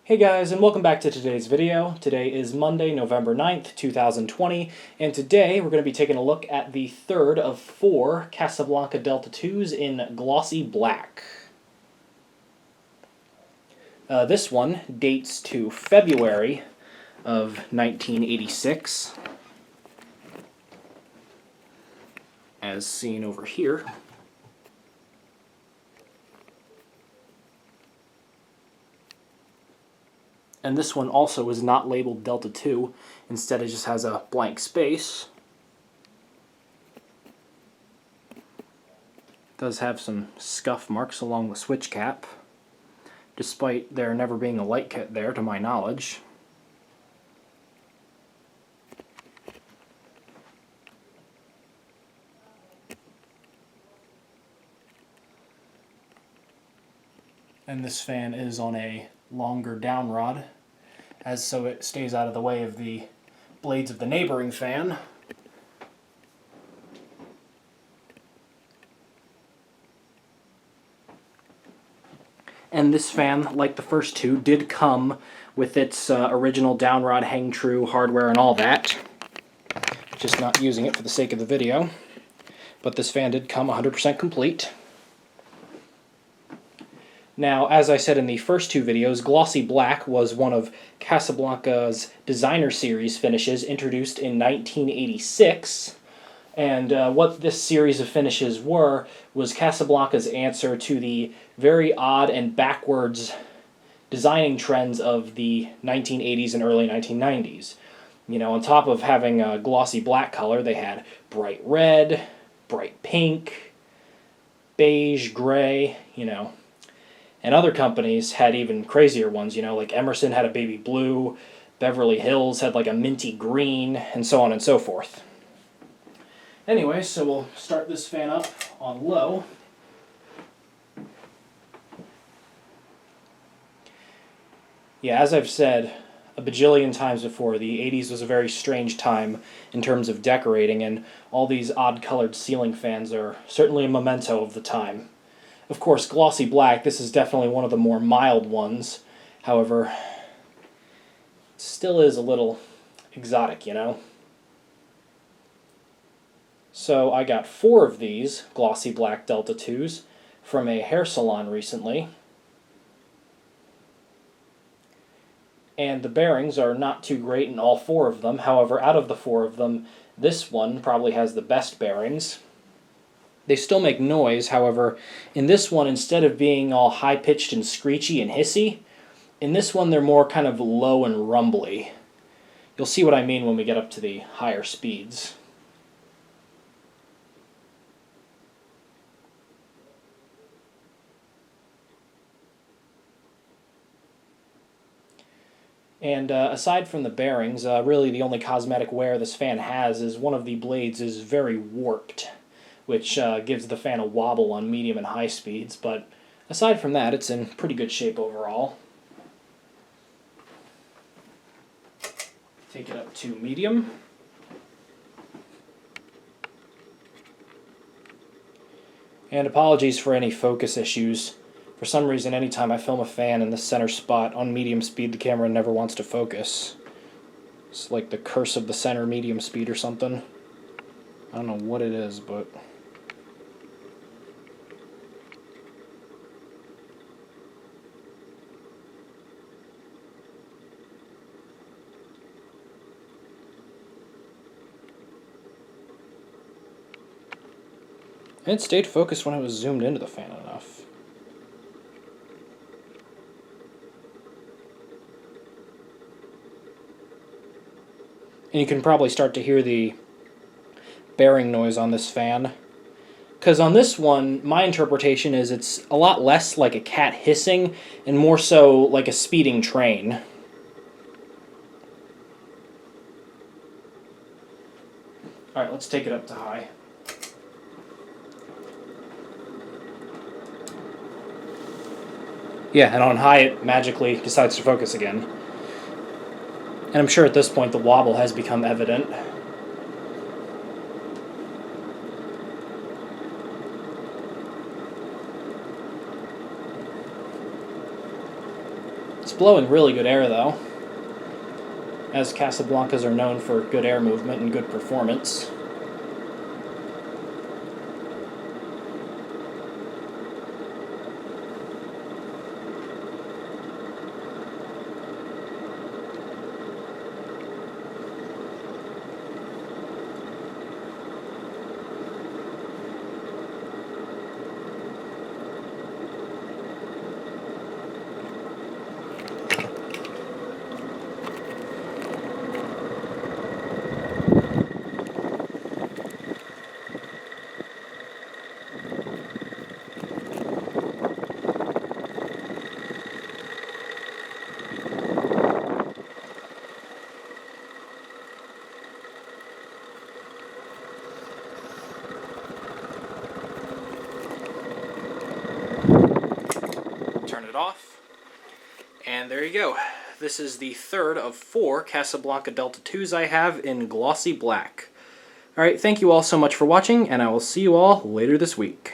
Hey guys, and welcome back to today's video. Today is Monday, November 9th, 2020, and today we're going to be taking a look at the third of four Casablanca Delta IIs in Glossy Black. This one dates to February of 1986, as seen over here. And this one also is not labeled Delta II. Instead, it just has a blank space. It does have some scuff marks along the switch cap, despite there never being a light kit there, to my knowledge. And this fan is on a longer down rod, as so it stays out of the way of the blades of the neighboring fan. And this fan, like the first two, did come with its original down rod, hang true hardware and all that. Just not using it for the sake of the video. But this fan did come 100% complete. Now, as I said in the first two videos, Glossy Black was one of Casablanca's designer series finishes introduced in 1986. And what this series of finishes was Casablanca's answer to the very odd and backwards designing trends of the 1980s and early 1990s. You know, on top of having a glossy black color, they had bright red, bright pink, beige, gray, you know. And other companies had even crazier ones, you know, like Emerson had a baby blue, Beverly Hills had like a minty green, and so on and so forth. Anyway, so we'll start this fan up on low. Yeah, as I've said a bajillion times before, the 80s was a very strange time in terms of decorating, and all these odd-colored ceiling fans are certainly a memento of the time. Of course, Glossy Black, this is definitely one of the more mild ones. However, it still is a little exotic, you know? So I got 4 of these Glossy Black Delta IIs from a hair salon recently. And the bearings are not too great in all 4 of them. However, out of the 4 of them, this one probably has the best bearings. They still make noise, however, in this one, instead of being all high-pitched and screechy and hissy, in this one they're more kind of low and rumbly. You'll see what I mean when we get up to the higher speeds. And aside from the bearings, really the only cosmetic wear this fan has is one of the blades is very warped, which gives the fan a wobble on medium and high speeds, but aside from that, it's in pretty good shape overall. Take it up to medium. And apologies for any focus issues. For some reason, anytime I film a fan in the center spot on medium speed, the camera never wants to focus. It's like the curse of the center medium speed or something. I don't know what it is, but... And it stayed focused when I was zoomed into the fan enough. And you can probably start to hear the bearing noise on this fan. Because on this one, my interpretation is it's a lot less like a cat hissing and more so like a speeding train. Alright, let's take it up to high. Yeah, and on high it magically decides to focus again. And I'm sure at this point the wobble has become evident. It's blowing really good air though, as Casablancas are known for good air movement and good performance. Turn it off, and there you go. This is the third of 4 Casablanca Delta IIs I have in glossy black. Alright, thank you all so much for watching, and I will see you all later this week.